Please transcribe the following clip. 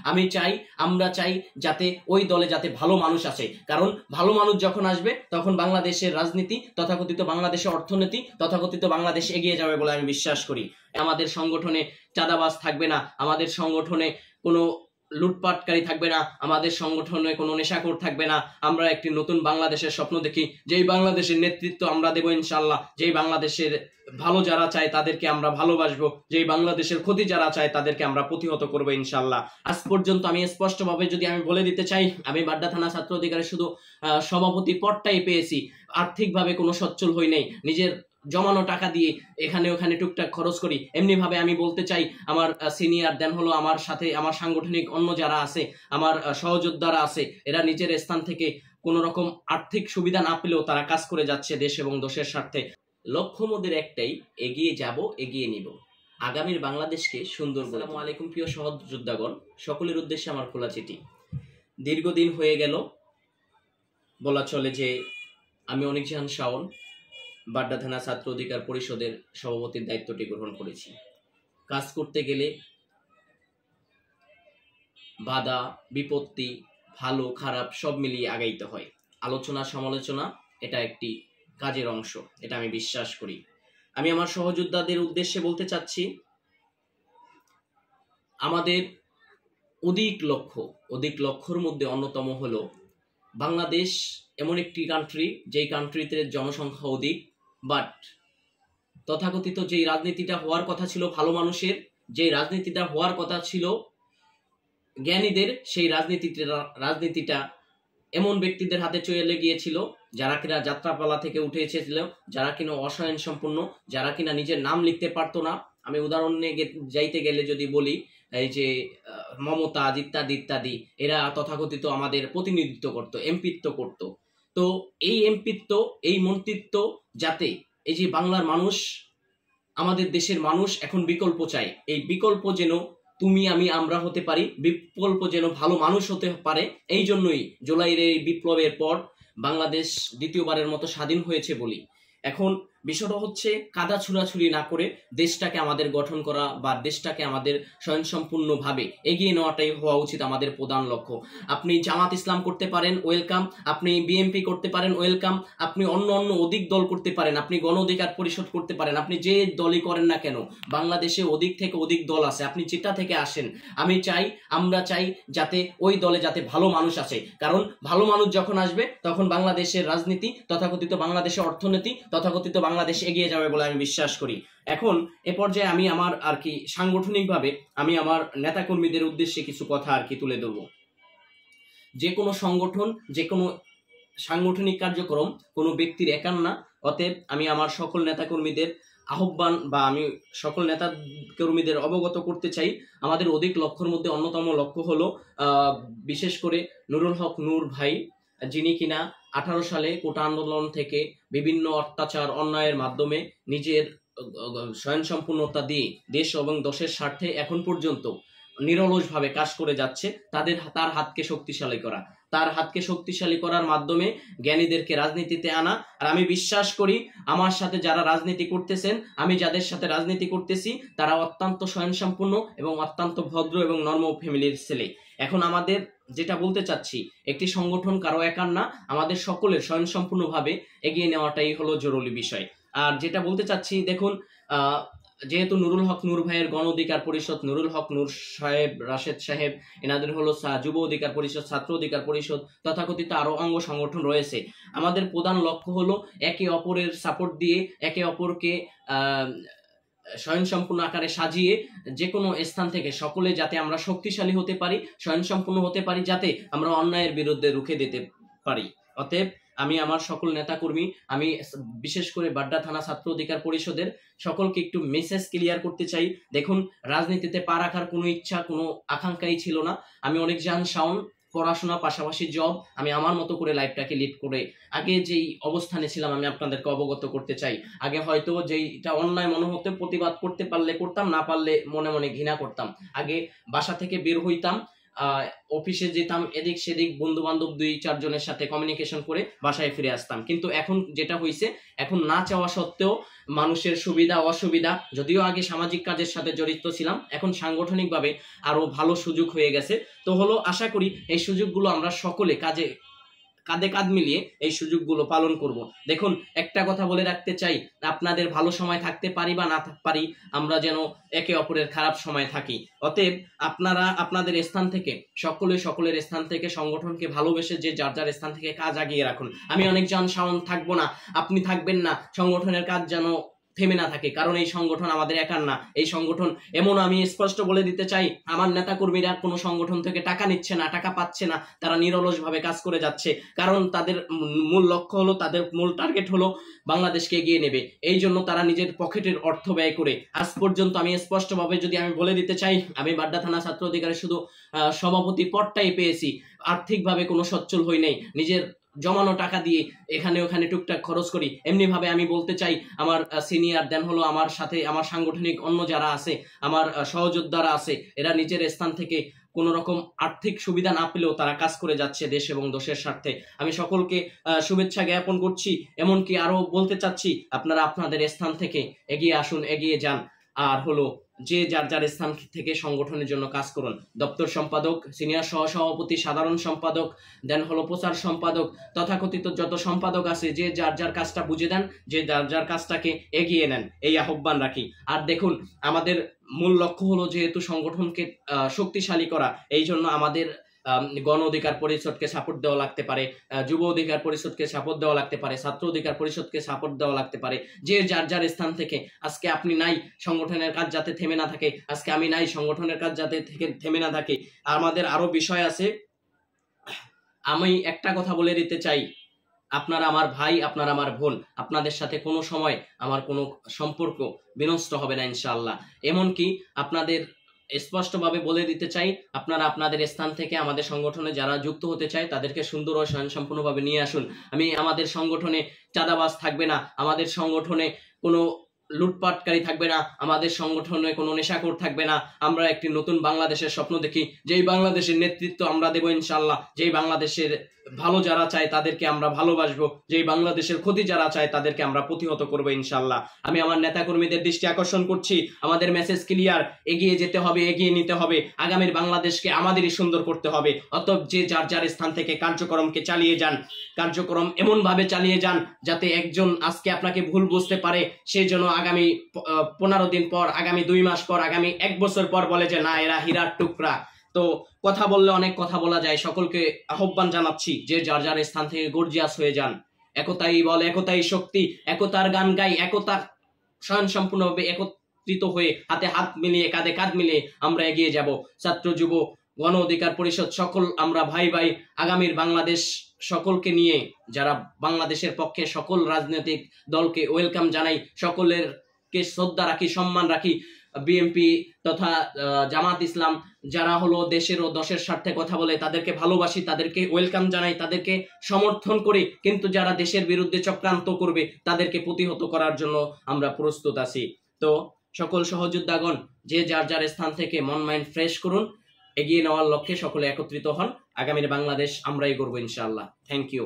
আমি চাই, আমরা চাই যাতে ওই দলে যাতে ভালো মানুষ আসে, কারণ ভালো মানুষ যখন আসবে তখন বাংলাদেশের রাজনীতি, তথাকথিত বাংলাদেশের অর্থনীতি, তথাকথিত বাংলাদেশ এগিয়ে যাবে বলে আমি বিশ্বাস করি। আমাদের সংগঠনে চাঁদাবাজ থাকবে না, আমাদের সংগঠনে কোনো লুটপাটকারী থাকবে না, আমাদের সংগঠনে কোনো নেশাখোর থাকবে না। আমরা একটি নতুন বাংলাদেশের স্বপ্ন দেখি, যেই বাংলাদেশের নেতৃত্ব আমরা দেবো ইনশাল্লাহ, যেই বাংলাদেশের ভালো যারা চায় তাদেরকে আমরা ভালোবাসবো, যেই বাংলাদেশের ক্ষতি যারা চায় তাদেরকে আমরা প্রতিহত করবো ইনশাল্লাহ। আজ পর্যন্ত আমি স্পষ্টভাবে যদি আমি বলে দিতে চাই, আমি বাড্ডা থানা ছাত্র অধিকারের শুধু সভাপতি পদটাই পেয়েছি, আর্থিকভাবে কোনো সচ্ছল হই নাই, নিজের জমানো টাকা দিয়ে এখানে ওখানে টুকটাক খরচ করি। এমনি ভাবে আমি বলতে চাই, আমার সিনিয়র দেন হলো আমার সাথে আমার সাংগঠনিক অন্য যারা আছে, আমার সহযোদ্ধারা আছে, এরা নিজের স্থান থেকে কোনো রকম আর্থিক সুবিধা না পেলেও তারা কাজ করে যাচ্ছে দেশ এবং দেশের স্বার্থে। লক্ষ্য মোদের একটাই, এগিয়ে যাব, এগিয়ে নিব আগামীর বাংলাদেশকে সুন্দর। আসসালামু আলাইকুম প্রিয় সহযোদ্ধাগণ, সকলের উদ্দেশ্যে আমার খোলা চিঠি। দীর্ঘদিন হয়ে গেল, বলা চলে যে আমি অনিকজান শাওন বাড্ডা থানা ছাত্র অধিকার পরিষদের সভাপতির দায়িত্বটি গ্রহণ করেছি। কাজ করতে গেলে বাধা বিপত্তি, ভালো খারাপ সব মিলিয়ে আগাইতে হয়। আলোচনা সমালোচনা এটা একটি কাজের অংশ, এটা আমি বিশ্বাস করি। আমি আমার সহযোদ্ধাদের উদ্দেশ্যে বলতে চাচ্ছি, আমাদের অধিক লক্ষ্যর মধ্যে অন্যতম হলো বাংলাদেশ এমন একটি কান্ট্রি, যেই কান্ট্রিতে জনসংখ্যা অধিক, বাট তথাকথিত যেই রাজনীতিটা হওয়ার কথা ছিল ভালো মানুষের, যেই রাজনীতিটা হওয়ার কথা ছিল জ্ঞানীদের, সেই রাজনীতিটা এমন ব্যক্তিদের হাতে চলে গিয়েছিল যারা কিনা যাত্রাপালা থেকে উঠে এসেছিল, যারা কিনা অসহায় সম্পন্ন, যারা কিনা নিজের নাম লিখতে পারতো না। আমি উদাহরণ নিয়ে যাইতে গেলে যদি বলি, এই যে মমতাজ ইত্যাদি ইত্যাদি, এরা তথাকথিত আমাদের প্রতিনিধিত্ব করত, এমপিত্ব করত। তো এই এমপিত্ব, এই মন্ত্রিত্ব, যাতে এই যে বাংলার মানুষ, আমাদের দেশের মানুষ এখন বিকল্প চায়, এই বিকল্প যেন তুমি আমি আমরা হতে পারি, বিকল্প যেন ভালো মানুষ হতে পারে। এই জন্যই জুলাইয়ের এই বিপ্লবের পর বাংলাদেশ দ্বিতীয়বারের মতো স্বাধীন হয়েছে বলি। এখন বিষয়টা হচ্ছে কাদা ছুড়াছুড়ি না করে দেশটাকে আমাদের গঠন করা বা দেশটাকে আমাদের স্বয়ংসম্পূর্ণভাবে এগিয়ে নেওয়াটাই হওয়া উচিত আমাদের প্রধান লক্ষ্য। আপনি জামাত ইসলাম করতে পারেন, ওয়েলকাম। আপনি বিএনপি করতে পারেন, ওয়েলকাম। আপনি অন্য অধিক দল করতে পারেন, আপনি গণ অধিকার পরিষদ করতে পারেন, আপনি যে দলই করেন না কেন, বাংলাদেশে অধিক থেকে অধিক দল আছে, আপনি যেটা থেকে আসেন। আমি চাই, আমরা চাই যাতে ওই দলে যাতে ভালো মানুষ আসে, কারণ ভালো মানুষ যখন আসবে তখন বাংলাদেশের রাজনীতি, তথাকথিত বাংলাদেশের অর্থনীতি, তথাকথিত বাংলাদেশ এগিয়ে যাবে বলে আমি বিশ্বাস করি। এখন এ পর্যায়ে আমি আমার সাংগঠনিকভাবে আমি আমার নেতাকর্মীদের উদ্দেশ্যে কিছু কথা তুলে ধরব। যে কোনো সংগঠন, যে কোনো সাংগঠনিক কার্যক্রম কোনো ব্যক্তির একার না। অতএব আমি আমার সকল নেতাকর্মীদের আহ্বান বা আমি সকল নেতা কর্মীদের অবগত করতে চাই, আমাদের অধিক লক্ষ্যের মধ্যে অন্যতম লক্ষ্য হলো বিশেষ করে নুরুল হক নূর ভাই, যিনি কিনা 18 সালে কোটা আন্দোলন থেকে বিভিন্ন অত্যাচার অন্যায়ের মাধ্যমে নিজের স্বয়ংসম্পূর্ণতা দিয়ে দেশ এবং দেশের স্বার্থে এখন পর্যন্ত নিরলসভাবে কাজ করে যাচ্ছে। তার হাতকে শক্তিশালী করা, তার হাতকে শক্তিশালী করার মাধ্যমে জ্ঞানীদেরকে রাজনীতিতে আনা। আর আমি বিশ্বাস করি আমার সাথে যারা রাজনীতি করতেছেন, আমি যাদের সাথে রাজনীতি করতেছি, তারা অত্যন্ত স্বয়ংসম্পূর্ণ এবং অত্যন্ত ভদ্র এবং নর্ম ফ্যামিলির ছেলে। এখন আমাদের যেটা বলতে চাচ্ছি, একটি সংগঠন কারো একার না, আমাদের সকলের স্বয়ংসম্পূর্ণভাবে এগিয়ে নেওয়াটাই হলো জরুরি বিষয়। আর যেটা বলতে চাচ্ছি, দেখুন, যেহেতু নুরুল হক নূর ভাইয়ের গণ অধিকার পরিষদ, নুরুল হক নূর সাহেব, রাশেদ সাহেব, এনাদের হলো যুব অধিকার পরিষদ, ছাত্র অধিকার পরিষদ, তথাকথিত আরো অঙ্গ সংগঠন রয়েছে। আমাদের প্রধান লক্ষ্য হলো একে অপরের সাপোর্ট দিয়ে, একে অপরকে স্বয়ংসম্পূর্ণ আকারে সাজিয়ে যে কোনো স্থান থেকে সকলে যাতে আমরা শক্তিশালী হতে পারি, স্বয়ংসম্পূর্ণ হতে পারি, যাতে আমরা অন্যায়ের বিরুদ্ধে রুখে দিতে পারি। অতএব আমি আমার সকল নেতাকর্মী, আমি বিশেষ করে বাড্ডা থানা ছাত্র অধিকার পরিষদের সকলকে একটু মেসেজ ক্লিয়ার করতে চাই। দেখুন, রাজনীতিতে পা রাখার কোনো ইচ্ছা, কোনো আকাঙ্ক্ষাই ছিল না। আমি অনিকজান শাওন, পড়াশোনা পাশাপাশি জব, আমি আমার মতো করে লাইফটাকে লিড করে আগে যেই অবস্থানে ছিলাম আমি আপনাদেরকে অবগত করতে চাই। আগে হয়তো যেইটা অন্যায় মনে হতে প্রতিবাদ করতে পারলে করতাম, না পারলে মনে মনে ঘৃণা করতাম। আগে বাসা থেকে বের হইতাম, অফিসে যেতাম, এদিক সেদিক বন্ধু বান্ধব 2-4 জনের সাথে কমিউনিকেশন করে বাসায় ফিরে আসতাম। কিন্তু এখন যেটা হয়েছে, এখন না চাওয়া সত্ত্বেও মানুষের সুবিধা অসুবিধা, যদিও আগে সামাজিক কাজের সাথে জড়িত ছিলাম, এখন সাংগঠনিকভাবে আরো ভালো সুযোগ হয়ে গেছে। তো হলো আশা করি এই সুযোগগুলো আমরা সকলে কাঁধে কাঁধ মিলিয়ে এই সুযোগগুলো পালন করব। দেখুন, একটা কথা বলে রাখতে চাই, আপনাদের ভালো সময় থাকতে পারি বা না পারি, আমরা যেন একে অপরের খারাপ সময় থাকি। অতএব আপনারা আপনাদের স্থান থেকে, সকলের স্থান থেকে সংগঠনকে ভালোবেসে যে যার যার স্থান থেকে কাজ আগিয়ে রাখুন। আমি অনেকজন সাউন্ড থাকবো না, আপনি থাকবেন না, সংগঠনের কাজ যেন থেমে না থাকে, কারণ এই সংগঠন আমাদের একার না। এই সংগঠন এমন, আমি স্পষ্ট বলে দিতে চাই, আমার নেতা কর্মীরা কোনো সংগঠন থেকে টাকা নিচ্ছে না, টাকা পাচ্ছে না, তারা নিরলস ভাবে কাজ করে যাচ্ছে, কারণ তাদের মূল লক্ষ্য হলো, তাদের মূল টার্গেট হলো বাংলাদেশকে এগিয়ে নেবে। এই জন্য তারা নিজের পকেটের অর্থ ব্যয় করে। আজ পর্যন্ত আমি স্পষ্টভাবে যদি আমি বলে দিতে চাই, আমি বাড্ডা থানা ছাত্র অধিকারের শুধু সভাপতি পদটাই পেয়েছি, আর্থিকভাবে কোনো সচ্ছল হই নাই, নিজের জমানো টাকা দিয়ে এখানে ওখানে টুকটাক খরচ করি। এমনি ভাবে আমি বলতে চাই, আমার সিনিয়র দেন হলো আমার সাথে আমার সাংগঠনিক অন্য যারা আছে, আমার সহযোদ্ধারা আছে, এরা নিজের স্থান থেকে কোন রকম আর্থিক সুবিধা না পেলেও তারা কাজ করে যাচ্ছে দেশ এবং দেশের স্বার্থে। আমি সকলকে শুভেচ্ছা জ্ঞাপন করছি, এমনকি আরো বলতে চাচ্ছি, আপনারা আপনাদের স্থান থেকে এগিয়ে আসুন, এগিয়ে যান। আর হলো যে যার যার স্থান থেকে সংগঠনের জন্য কাজ করুন। দপ্তর সম্পাদক, সিনিয়র সহসভাপতি, সাধারণ সম্পাদক, দেন হলো প্রচার সম্পাদক, তথাকথিত যত সম্পাদক আছে, যে যার যার কাজটা বুঝে দেন, যে যার যার কাজটাকে এগিয়ে নেন, এই আহ্বান রাখি। আর দেখুন, আমাদের মূল লক্ষ্য হলো যেহেতু সংগঠনকে শক্তিশালী করা, এই জন্য আমাদের গণ অধিকার পরিষদকে সাপোর্ট দেওয়া লাগতে পারে, যুব অধিকার পরিষদকে সাপোর্ট দেওয়া লাগতে পারে, ছাত্র অধিকার পরিষদকে সাপোর্ট দেওয়া লাগতে পারে। যে যার যার স্থান থেকে, আজকে আপনি নাই, সংগঠনের কাজ যাতে থেমে না থাকে, আজকে আমি নাই, সংগঠনের কাজ যাতে থেমে না থাকে। আমাদের আরো বিষয় আছে। আমি একটা কথা বলে দিতে চাই, আপনারা আমার ভাই, আপনারা আমার বোন, আপনাদের সাথে কোনো সময় আমার কোনো সম্পর্ক বিনষ্ট হবে না ইনশাআল্লাহ। এমনকি আপনাদের স্পষ্টভাবে বলে দিতে চাই, আপনারা আপনাদের স্থান থেকে আমাদের সংগঠনে যারা যুক্ত হতে চায় তাদেরকে সুন্দর ও স্বয়ংসম্পূর্ণভাবে নিয়ে আসুন। আমাদের সংগঠনে চাঁদাবাজ থাকবে না, আমাদের সংগঠনে কোনো লুটপাটকারী থাকবে না, আমাদের সংগঠনে কোনো নেশাখোর থাকবে না। আমরা একটি নতুন বাংলাদেশের স্বপ্ন দেখি, যেই বাংলাদেশের নেতৃত্ব আমরা দেব ইনশাআল্লাহ, যেই বাংলাদেশের ভালো যারা চায় তাদেরকে আমরা ভালোবাসবো, যেই বাংলাদেশের ক্ষতি যারা চায় তাদেরকে আমরা প্রতিহত করবো ইনশাআল্লাহ। আমি আমার নেতা কর্মীদের দৃষ্টি আকর্ষণ করছি, আমাদের মেসেজ ক্লিয়ার, এগিয়ে যেতে হবে, এগিয়ে নিতে হবে, আগামীর বাংলাদেশকে আমাদেরই সুন্দর করতে হবে। অতএব যে যার যার স্থান থেকে কার্যক্রমকে চালিয়ে যান, কার্যক্রম এমন ভাবে চালিয়ে যান যাতে একজন আজকে আপনাকে ভুল বুঝতে পারে, সে যেন আগামী 15 দিন পর, আগামী 2 মাস পর, আগামী 1 বছর পর বলে যে না, এরা হীরার টুকরা। তো কথা বললে অনেক কথা বলা যায়, সকলকে আহ্বান জানাচ্ছি যে যার যার স্থান থেকে গর্জিয়াস হয়ে যান। একতাই বল, একতাই শক্তি, একতার গান গাই, একতা স্বয়ংসম্পূর্ণভাবে একত্রিত হয়ে হাতে হাত মিলিয়ে, কাঁধে কাঁধ মিলিয়ে আমরা এগিয়ে যাব। ছাত্র যুব গণ অধিকার পরিষদ সকল আমরা ভাই ভাই, আগামীর বাংলাদেশ সকলকে নিয়ে, যারা বাংলাদেশের পক্ষে, সকল রাজনৈতিক দলকে ওয়েলকাম জানাই, সকলের কে শ্রদ্ধা রাখি, সম্মান রাখি। বিএনপি তথা জামাত ইসলাম যারা হলো দেশের ও দশের স্বার্থে কথা বলে, তাদেরকে ভালোবাসি, তাদেরকে ওয়েলকাম জানাই, তাদেরকে সমর্থন করি। কিন্তু যারা দেশের বিরুদ্ধে চক্রান্ত করবে তাদেরকে প্রতিহত করার জন্য আমরা প্রস্তুত আছি। তো সকল সহযোদ্ধাগণ, যে যার যার স্থান থেকে মন মাইন্ড ফ্রেশ করুন, এগিয়ে নেওয়ার লক্ষ্যে সকলে একত্রিত হন। আগামীর বাংলাদেশ আমরাই গড়ব ইনশাআল্লাহ। Thank you.